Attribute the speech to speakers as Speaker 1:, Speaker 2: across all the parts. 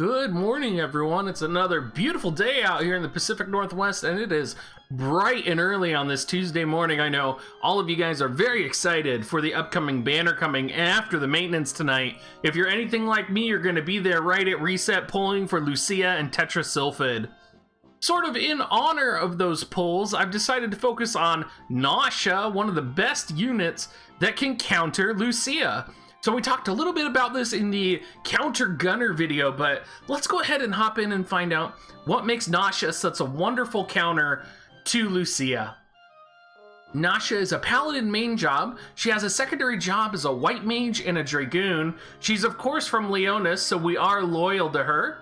Speaker 1: Good morning, everyone. It's another beautiful day out here in the Pacific Northwest, and it is bright and early on this Tuesday morning. I know all of you guys are very excited for the upcoming banner coming after the maintenance tonight. If you're anything like me, you're going to be there right at reset pulling for Lucia and tetra sylphid. Sort of in honor of those pulls, I've decided to focus on Nawsha, one of the best units that can counter Lucia. So we talked a little bit about this in the counter gunner video, but let's go ahead and hop in and find out what makes Nasha such a wonderful counter to Lucia. Nasha is a Paladin main job. She has a secondary job as a white mage and a Traygoon. She's of course from Leonis, so we are loyal to her.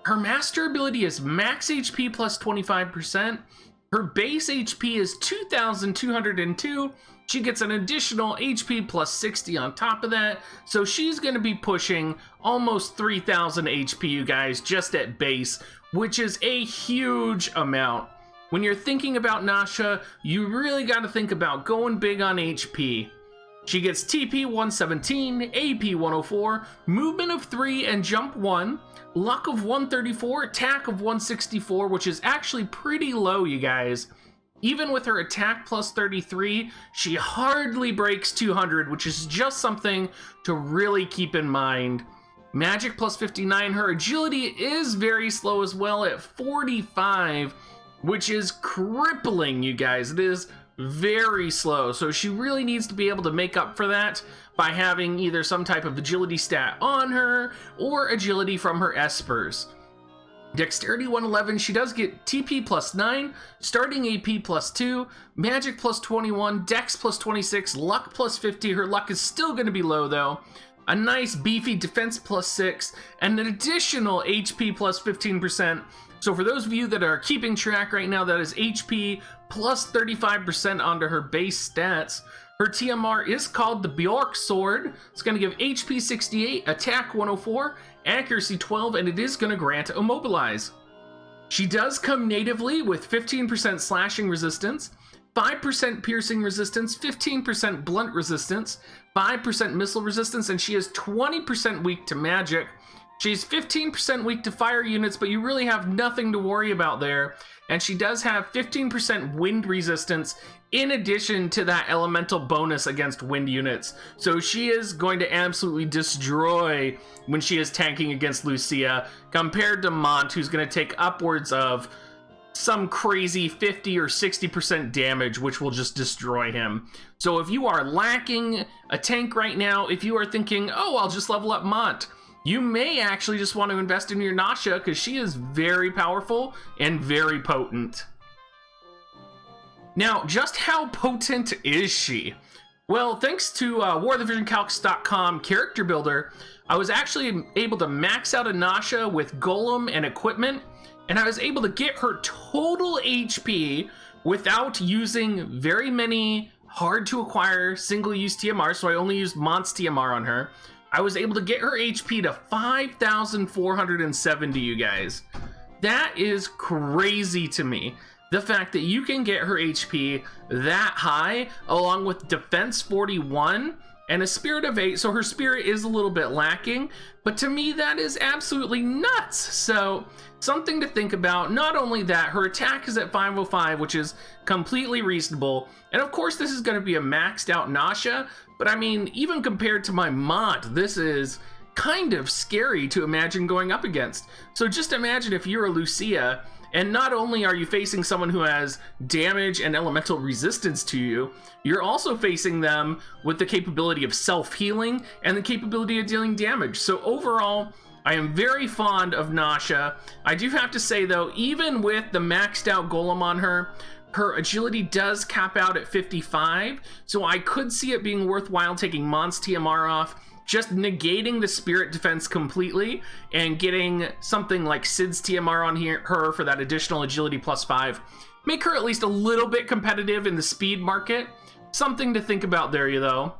Speaker 1: Her master ability is max HP plus 25%. Her base HP is 2,202. She gets an additional HP plus 60 on top of that, so she's going to be pushing almost 3,000 HP, you guys, just at base, which is a huge amount. When you're thinking about Nasha, you really got to think about going big on HP. She gets TP 117, AP 104, movement of 3 and jump 1, luck of 134, attack of 164, which is actually pretty low, you guys. Even with her attack plus 33, she hardly breaks 200, which is just something to really keep in mind. Magic plus 59, her agility is very slow as well at 45, which is crippling, you guys. It is very slow, so she really needs to be able to make up for that by having either some type of agility stat on her or agility from her Espers. Dexterity 111, she does get TP plus 9, starting AP plus 2, Magic plus 21, Dex plus 26, Luck plus 50. Her luck is still going to be low though. A nice beefy defense plus 6, and an additional HP plus 15%. So for those of you that are keeping track right now, that is HP plus 35% onto her base stats. Her TMR is called the Bjork Sword. It's going to give HP 68, attack 104, accuracy 12, and it is going to grant Immobilize. She does come natively with 15% slashing resistance, 5% piercing resistance, 15% blunt resistance, 5% missile resistance, and she is 20% weak to magic. She's 15% weak to fire units, but you really have nothing to worry about there. And she does have 15% wind resistance in addition to that elemental bonus against wind units. So she is going to absolutely destroy when she is tanking against Lucia, compared to Mont, who's going to take upwards of some crazy 50 or 60% damage, which will just destroy him. So if you are lacking a tank right now, if you are thinking, oh, I'll just level up Mont, you may actually just want to invest in your Nasha, because she is very powerful and very potent. Now, just how potent is she? Well, thanks to WoTV character builder, I was actually able to max out a Nasha with Golem and equipment, and I was able to get her total HP without using very many hard to acquire single-use TMR, so I only used Mont's TMR on her. I was able to get her HP to 5,470, you guys. That is crazy to me. The fact that you can get her HP that high, along with defense 41 and a spirit of 8, so her spirit is a little bit lacking, but to me that is absolutely nuts. So something to think about. Not only that, her attack is at 505, which is completely reasonable, and of course this is going to be a maxed out Nasha, but I mean, even compared to my Mont, this is kind of scary to imagine going up against. So just imagine if you're a Lucia, and not only are you facing someone who has damage and elemental resistance to you, you're also facing them with the capability of self-healing and the capability of dealing damage. So overall, I am very fond of Nasha. I do have to say though, even with the maxed out Golem on her, her agility does cap out at 55, so I could see it being worthwhile taking Mont's TMR off, just negating the spirit defense completely, and getting something like Sid's TMR on her for that additional agility plus 5. Make her at least a little bit competitive in the speed market. Something to think about there, though.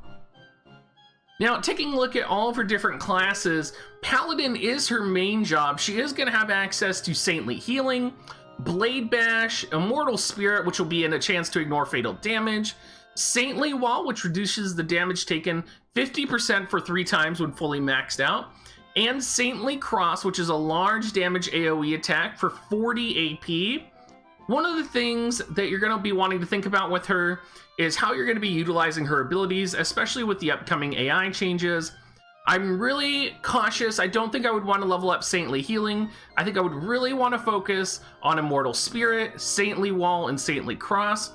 Speaker 1: Now, taking a look at all of her different classes, Paladin is her main job. She is going to have access to Saintly Healing, Blade Bash, Immortal Spirit, which will be in a chance to ignore fatal damage, Saintly Wall, which reduces the damage taken 50% for 3 times when fully maxed out, and Saintly Cross, which is a large damage AoE attack for 40 AP. One of the things that you're going to be wanting to think about with her is how you're going to be utilizing her abilities, especially with the upcoming AI changes. I'm really cautious. I don't think I would want to level up Saintly Healing. I think I would really want to focus on Immortal Spirit, Saintly Wall, and Saintly Cross.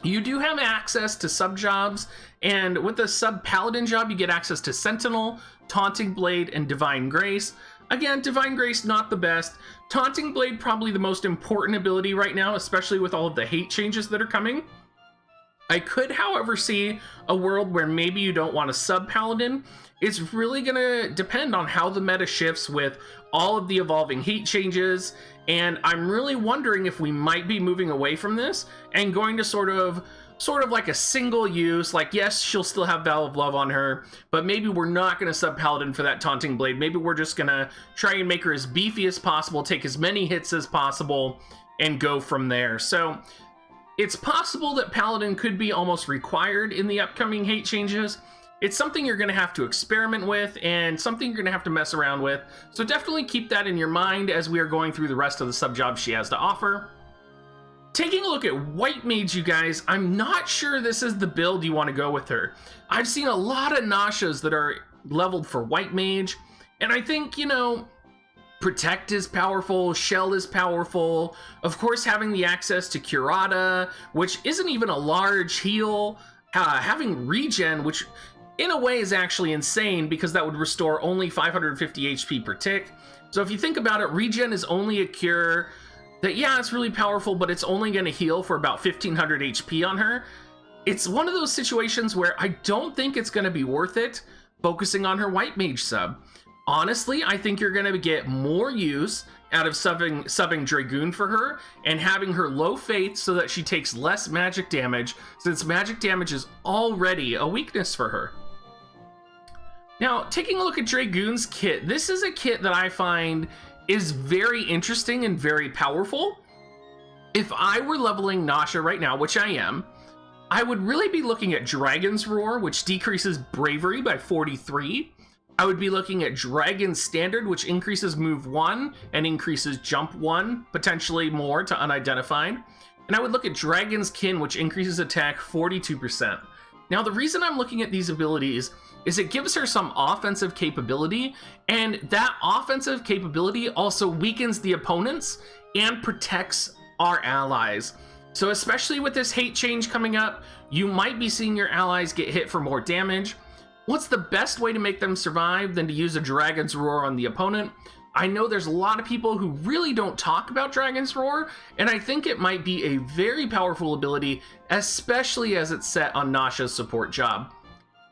Speaker 1: You do have access to sub-jobs, and with the sub-Paladin job, you get access to Sentinel, Taunting Blade, and Divine Grace. Again, Divine Grace, not the best. Taunting Blade, probably the most important ability right now, especially with all of the hate changes that are coming. I could, however, see a world where maybe you don't want a sub-Paladin. It's really going to depend on how the meta shifts with all of the evolving hate changes, and I'm really wondering if we might be moving away from this and going to sort of like a single use, like, yes, she'll still have Vow of Love on her, but maybe we're not going to sub-Paladin for that Taunting Blade. Maybe we're just going to try and make her as beefy as possible, take as many hits as possible, and go from there. So it's possible that Paladin could be almost required in the upcoming hate changes. It's something you're going to have to experiment with and something you're going to have to mess around with. So definitely keep that in your mind as we are going through the rest of the sub-jobs she has to offer. Taking a look at White Mage, you guys, I'm not sure this is the build you want to go with her. I've seen a lot of Nashas that are leveled for White Mage, and I think, you know, Protect is powerful, Shell is powerful, of course having the access to Curata, which isn't even a large heal, having Regen, which in a way is actually insane because that would restore only 550 HP per tick. So if you think about it, Regen is only a cure that, yeah, it's really powerful, but it's only going to heal for about 1500 HP on her. It's one of those situations where I don't think it's going to be worth it focusing on her White Mage sub. Honestly, I think you're going to get more use out of subbing Dragoon for her and having her low faith so that she takes less magic damage, since magic damage is already a weakness for her. Now, taking a look at Dragoon's kit, this is a kit that I find is very interesting and very powerful. If I were leveling Nasha right now, which I am, I would really be looking at Dragon's Roar, which decreases Bravery by 43. I would be looking at Dragon's Standard, which increases Move 1 and increases Jump 1, potentially more to Unidentified. And I would look at Dragon's Kin, which increases attack 42%. Now, the reason I'm looking at these abilities is it gives her some offensive capability, and that offensive capability also weakens the opponents and protects our allies. So especially with this hate change coming up, you might be seeing your allies get hit for more damage. What's the best way to make them survive than to use a Dragon's Roar on the opponent? I know there's a lot of people who really don't talk about Dragon's Roar, and I think it might be a very powerful ability, especially as it's set on Nasha's support job.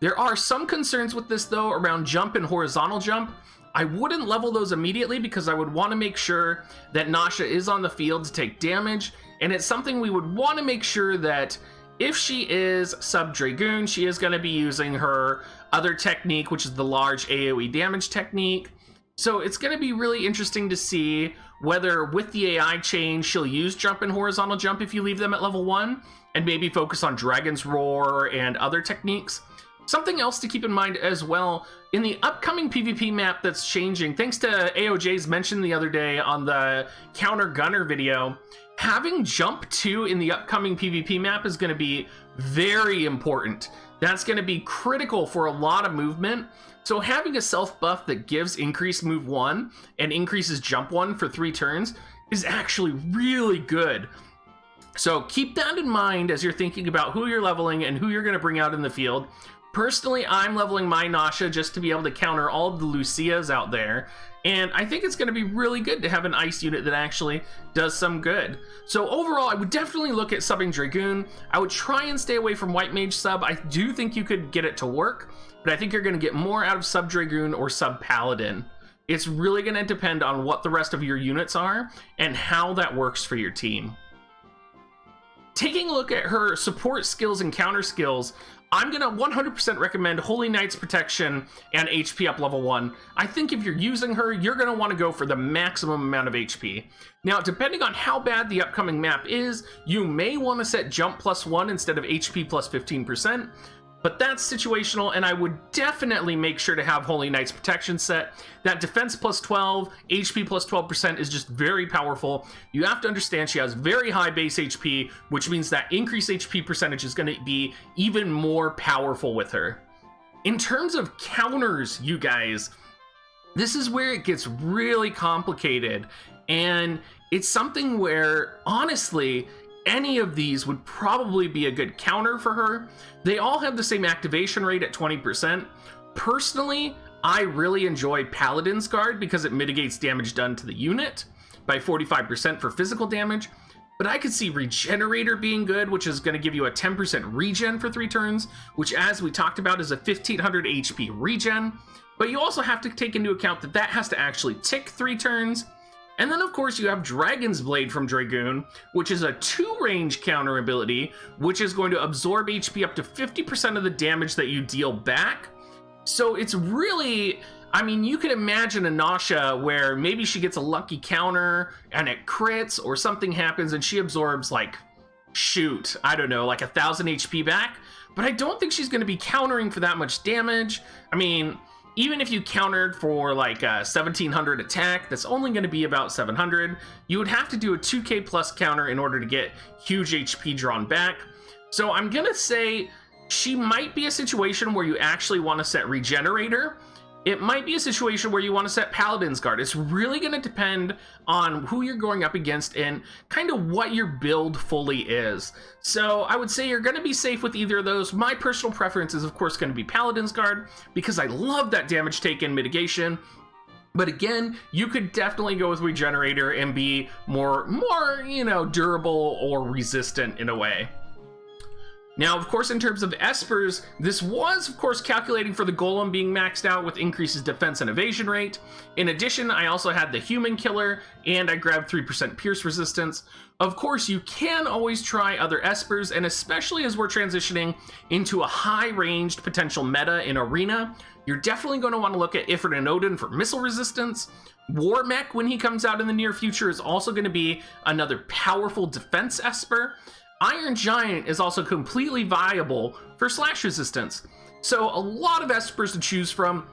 Speaker 1: There are some concerns with this though around jump and horizontal jump. I wouldn't level those immediately because I would want to make sure that Nasha is on the field to take damage, and it's something we would want to make sure that if she is sub Dragoon, she is going to be using her other technique, which is the large AoE damage technique. So it's going to be really interesting to see whether with the AI change she'll use jump and horizontal jump if you leave them at level 1, and maybe focus on Dragon's Roar and other techniques. Something else to keep in mind as well, in the upcoming PvP map that's changing, thanks to AOJ's mention the other day on the Counter Gunner video, having Jump 2 in the upcoming PvP map is going to be very important. That's going to be critical for a lot of movement. So having a self buff that gives increased Move 1 and increases Jump 1 for 3 turns is actually really good. So keep that in mind as you're thinking about who you're leveling and who you're going to bring out in the field. Personally, I'm leveling my Nasha just to be able to counter all of the Lucias out there, and I think it's going to be really good to have an ice unit that actually does some good. So overall, I would definitely look at subbing Dragoon. I would try and stay away from White Mage sub. I do think you could get it to work, but I think you're going to get more out of sub Dragoon or sub Paladin. It's really going to depend on what the rest of your units are and how that works for your team. Taking a look at her support skills and counter skills, I'm going to 100% recommend Holy Knight's Protection and HP up level 1. I think if you're using her, you're going to want to go for the maximum amount of HP. Now, depending on how bad the upcoming map is, you may want to set Jump +1 instead of HP +15%. but that's situational, and I would definitely make sure to have Holy Knight's protection set. That defense plus 12, HP plus 12% is just very powerful. You have to understand she has very high base HP, which means that increased HP percentage is going to be even more powerful with her. In terms of counters, you guys, this is where it gets really complicated, and it's something where, honestly, any of these would probably be a good counter for her. They all have the same activation rate at 20%. Personally, I really enjoy Paladin's Guard because it mitigates damage done to the unit by 45% for physical damage. But I could see Regenerator being good, which is going to give you a 10% regen for 3 turns, which, as we talked about, is a 1500 HP regen. But you also have to take into account that that has to actually tick 3 turns. And then, of course, you have Dragon's Blade from Traygoon, which is a 2-range counter ability, which is going to absorb HP up to 50% of the damage that you deal back. So it's really, I mean, you can imagine a Nasha where maybe she gets a lucky counter and it crits, or something happens and she absorbs, like, shoot, I don't know, like 1000 HP back. But I don't think she's going to be countering for that much damage. I mean, even if you countered for like a 1700 attack, that's only going to be about 700. You would have to do a 2k plus counter in order to get huge HP drawn back. So I'm going to say she might be a situation where you actually want to set Regenerator. It might be a situation where you want to set Paladin's Guard. It's really going to depend on who you're going up against and kind of what your build fully is. So I would say you're going to be safe with either of those. My personal preference is, of course, going to be Paladin's Guard because I love that damage taken mitigation. But again, you could definitely go with Regenerator and be more, you know, durable or resistant in a way. Now, of course, in terms of Espers, this was, of course, calculating for the Golem being maxed out with increases defense and evasion rate. In addition, I also had the Human Killer, and I grabbed 3% Pierce resistance. Of course, you can always try other Espers, and especially as we're transitioning into a high-ranged potential meta in Arena, you're definitely going to want to look at Ifrit and Odin for missile resistance. War Mech, when he comes out in the near future, is also going to be another powerful defense Esper. Iron Giant is also completely viable for slash resistance. So a lot of Espers to choose from.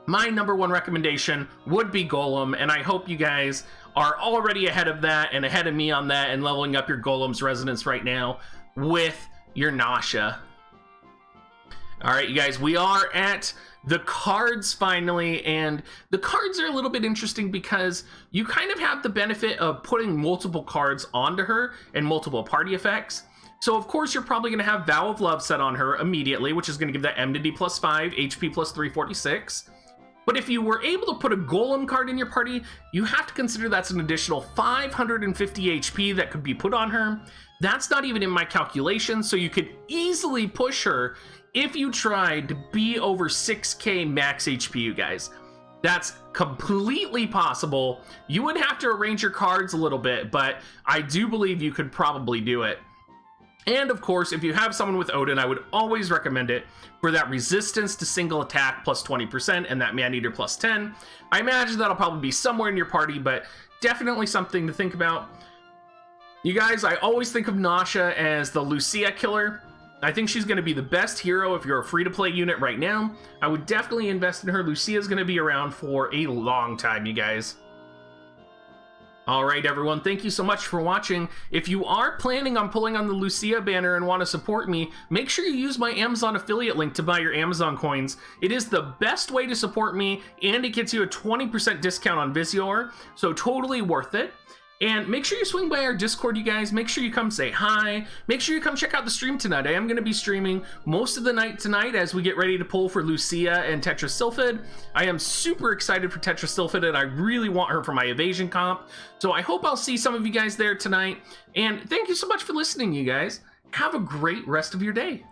Speaker 1: My number one recommendation would be Golem, and I hope you guys are already ahead of that and ahead of me on that and leveling up your Golem's resonance right now with your Nasha. All right, you guys, we are at the cards finally, and the cards are a little bit interesting because you kind of have the benefit of putting multiple cards onto her and multiple party effects. So of course you're probably going to have Vow of Love set on her immediately, which is going to give that enmity plus 5, HP plus 346. But if you were able to put a Golem card in your party, you have to consider that's an additional 550 HP that could be put on her. That's not even in my calculation, so you could easily push her if you tried to be over 6k max HP, you guys. That's completely possible. You would have to arrange your cards a little bit, but I do believe you could probably do it. And of course, if you have someone with Odin, I would always recommend it for that resistance to single attack plus 20% and that Man-Eater plus 10. I imagine that'll probably be somewhere in your party, but definitely something to think about. You guys, I always think of Nasha as the Lucia killer. I think she's going to be the best hero if you're a free-to-play unit right now. I would definitely invest in her. Lucia's going to be around for a long time, you guys. Alright everyone, thank you so much for watching. If you are planning on pulling on the Lucia banner and want to support me, make sure you use my Amazon affiliate link to buy your Amazon coins. It is the best way to support me, and it gets you a 20% discount on Visior, so totally worth it. And make sure you swing by our Discord, you guys. Make sure you come say hi. Make sure you come check out the stream tonight. I am going to be streaming most of the night tonight as we get ready to pull for Lucia and tetra sylphid. I am super excited for tetra sylphid, and I really want her for my evasion comp. So I hope I'll see some of you guys there tonight. And thank you so much for listening, you guys. Have a great rest of your day.